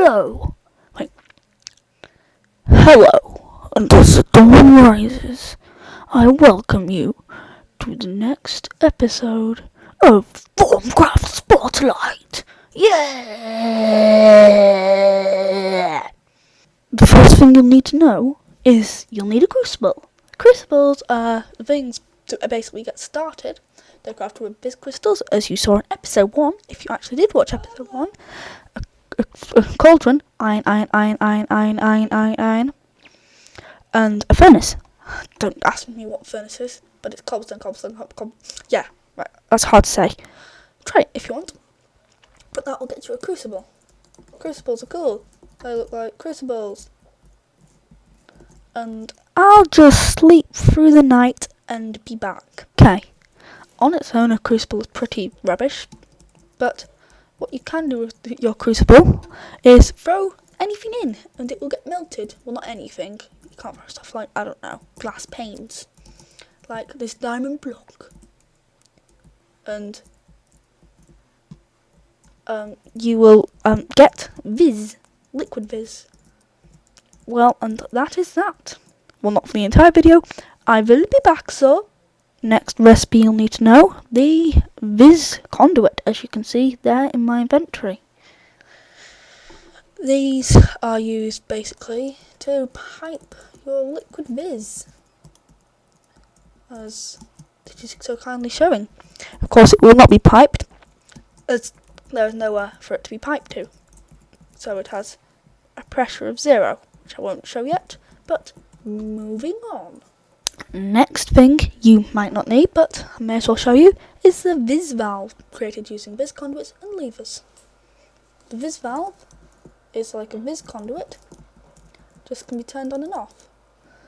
Hello. Wait. Hello. And as the dawn rises, I welcome you to the next episode of Thaumcraft Spotlight. Yeah! The first thing you'll need to know is you'll need a crucible. Crucibles are the things to basically get started. They're crafted with biz crystals, as you saw in episode 1, if you actually did watch episode 1. A cauldron, iron, and a furnace. Don't ask me what furnace is, but it's cobblestone. Yeah, right, that's hard to say. Try it if you want. But that will get you a crucible. Crucibles are cool. They look like crucibles. And I'll just sleep through the night and be back. Okay. On its own, a crucible is pretty rubbish, but what you can do with your crucible is throw anything in and it will get melted. Well, not anything. You can't throw stuff like, I don't know, glass panes. Like this diamond block. And you will get Viz, liquid Viz. Well, and that is that. Well, not for the entire video. I will be back, so next recipe you'll need to know, the Viz conduit, as you can see there in my inventory. These are used basically to pipe your liquid Viz, as it is so kindly showing. Of course, it will not be piped, as there is nowhere for it to be piped to. So it has a pressure of 0, which I won't show yet, but moving on. Next thing you might not need, but I may as well show you, is the Viz valve, created using Viz conduits and levers. The Viz valve is like a Viz conduit, just can be turned on and off.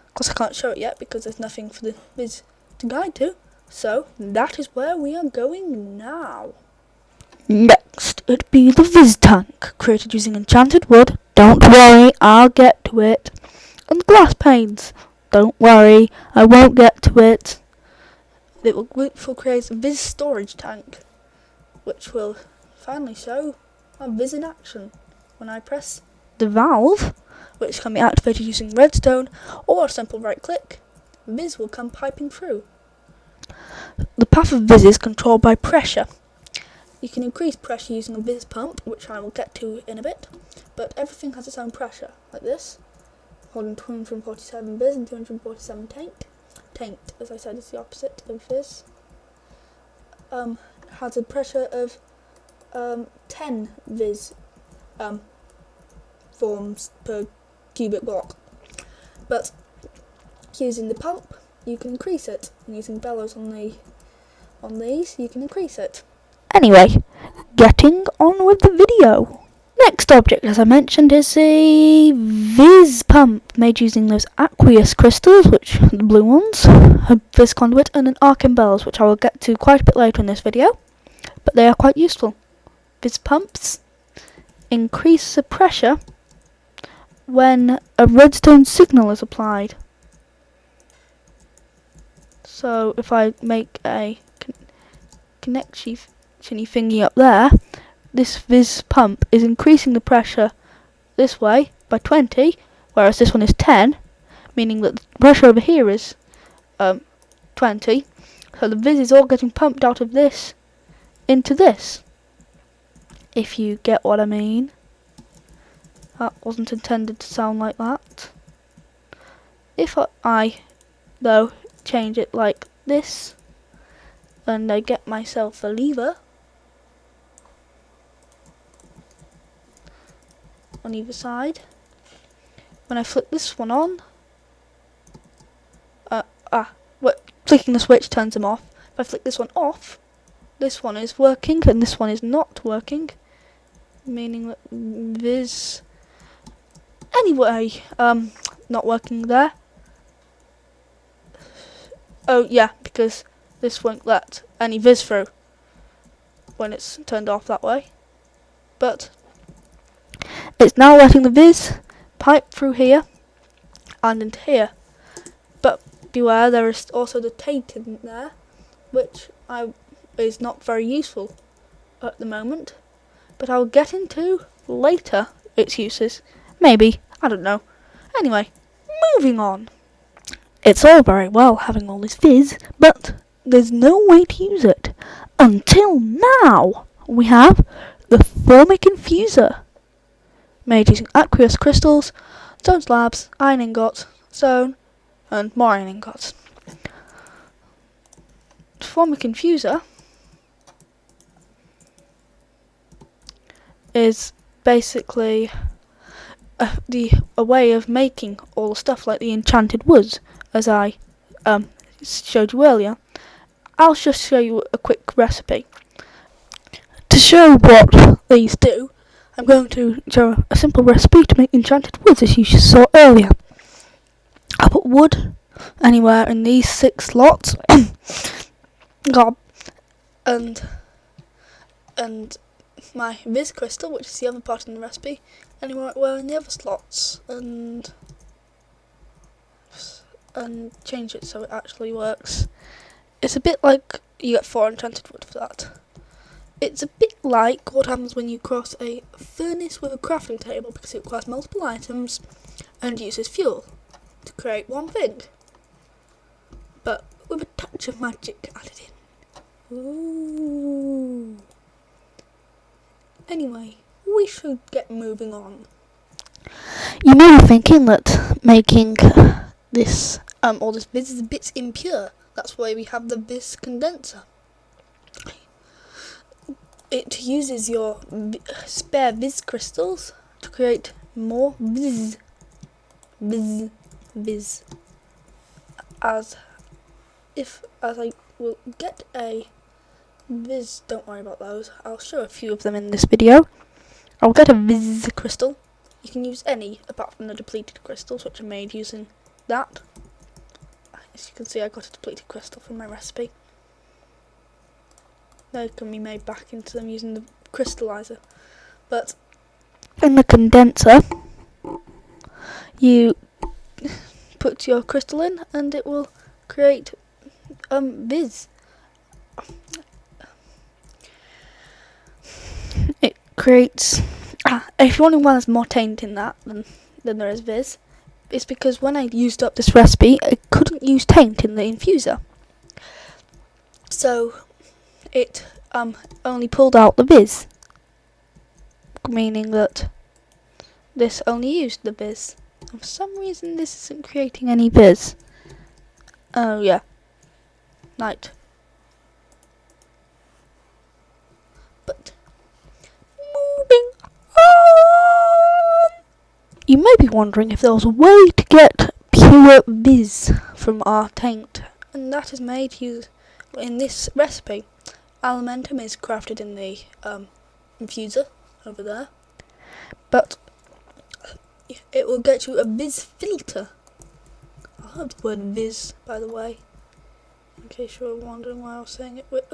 Of course I can't show it yet because there's nothing for the Viz to guide to, so that is where we are going now. Next, it'd be the Viz tank, created using enchanted wood. Don't worry, I'll get to it. And glass panes. Don't worry, I won't get to it. It will create a Viz storage tank, which will finally show our Viz in action when I press the valve, which can be activated using redstone or a simple right click. Viz will come piping through. The path of Viz is controlled by pressure. You can increase pressure using a Viz pump, which I will get to in a bit, but everything has its own pressure, like this. Holding 247 Viz and 247 tanked. Tanked, as I said, is the opposite of Viz. Has a pressure of 10 Viz forms per cubic block. But using the pump, you can increase it. And using bellows on these, you can increase it. Anyway, getting on with the video. Next object, as I mentioned, is a Viz pump made using those aqueous crystals, which are the blue ones, a Viz conduit, and an arc and bellows, which I will get to quite a bit later in this video, but they are quite useful. Viz pumps increase the pressure when a redstone signal is applied. So if I make a connection thingy up there, this Viz pump is increasing the pressure this way by 20, whereas this one is 10, meaning that the pressure over here is 20. So the Viz is all getting pumped out of this into this, if you get what I mean. That wasn't intended to sound like that. If I though change it like this, and I get myself a lever on either side, when I flip this one on, clicking the switch turns them off. If I flick this one off, this one is working and this one is not working, meaning that Viz, anyway, not working there. Oh yeah, because this won't let any Viz through when it's turned off that way, but it's now letting the Viz pipe through here and into here. But beware, there is also the taint in there, which is not very useful at the moment, but I'll get into later its uses. Maybe. I don't know. Anyway, moving on. It's all very well having all this fizz, but there's no way to use it. Until now, we have the thermic infuser, made using aqueous crystals, stone slabs, iron ingots, stone, and more iron ingots. The thermic infuser is basically a way of making all the stuff like the enchanted woods, as I showed you earlier. I'll just show you a quick recipe. To show what these do, I'm going to show a simple recipe to make enchanted woods, as you just saw earlier. I put wood anywhere in these 6 slots, and my Viz crystal, which is the other part in the recipe, anywhere in the other slots, and change it so it actually works. It's a bit like you get 4 enchanted wood for that. It's a bit like what happens when you cross a furnace with a crafting table, because it requires multiple items and uses fuel to create one thing, but with a touch of magic added in. Ooh. Anyway, we should get moving on. You may be thinking that making this all this Viz is a bit impure. That's why we have the Viz condenser. It uses your spare Viz crystals to create more Viz. As I will get a Viz, don't worry about those, I'll show a few of them in this video. I'll get a Viz crystal. You can use any apart from the depleted crystals, which are made using that. As you can see, I got a depleted crystal from my recipe. They can be made back into them using the crystallizer. But in the condenser, you put your crystal in and it will create Viz. It creates... if you're wondering why there's more taint in that than there is Viz, it's because when I used up this recipe, I couldn't use taint in the infuser. So it only pulled out the Viz, meaning that this only used the Viz. And for some reason this isn't creating any Viz. Oh yeah. Night. But moving on. You may be wondering if there was a way to get pure Viz from our taint, and that is made in this recipe. Alimentum is crafted in the infuser over there, but it will get you a Viz filter. I love the word Viz, by the way, in case you were wondering why I was saying it with.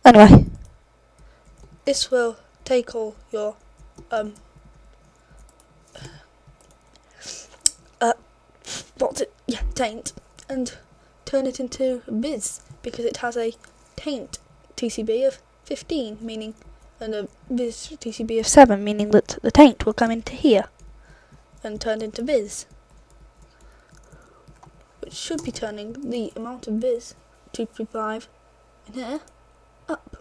Anyway, this will take all your taint and turn it into Viz, because it has a taint TCB of 15, meaning, and a Viz TCB of 7, meaning that the taint will come into here and turn into Viz, which should be turning the amount of Viz, 235, in here, up,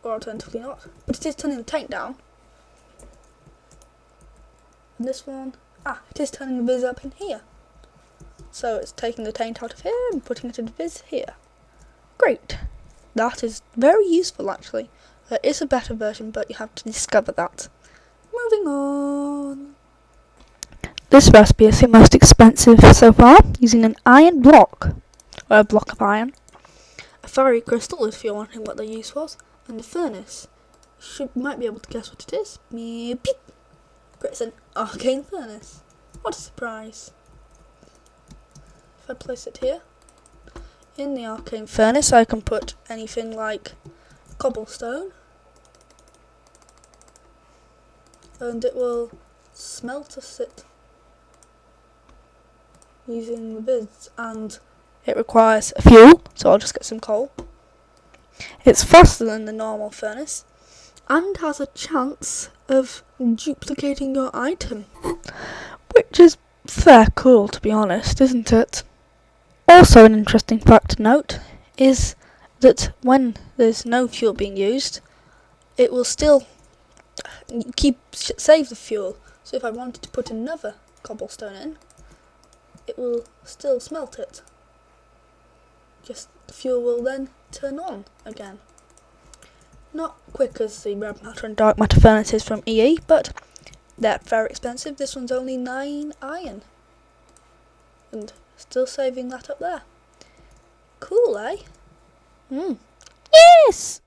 or alternatively not, but it is turning the taint down. And this one, it is turning the Viz up in here. So it's taking the taint out of here and putting it into Viz here. Great. That is very useful, actually. There is a better version, but you have to discover that. Moving on. This recipe is the most expensive so far, using an iron block, or a block of iron, a fiery crystal, if you're wondering what the use was, and a furnace. Might be able to guess what it is. Beep. It's an arcane furnace. What a surprise. If I place it here, in the arcane furnace, I can put anything like cobblestone, and it will smelt it using the Viz, and it requires a fuel, so I'll just get some coal. It's faster than the normal furnace, and has a chance of duplicating your item, which is fair cool, to be honest, isn't it? Also, an interesting fact to note is that when there's no fuel being used, it will still save the fuel. So if I wanted to put another cobblestone in, it will still smelt it. Just the fuel will then turn on again. Not quick as the red matter and dark matter furnaces from EE, but they're very expensive. This one's only 9 iron. And still saving that up there. Cool, eh? Yes!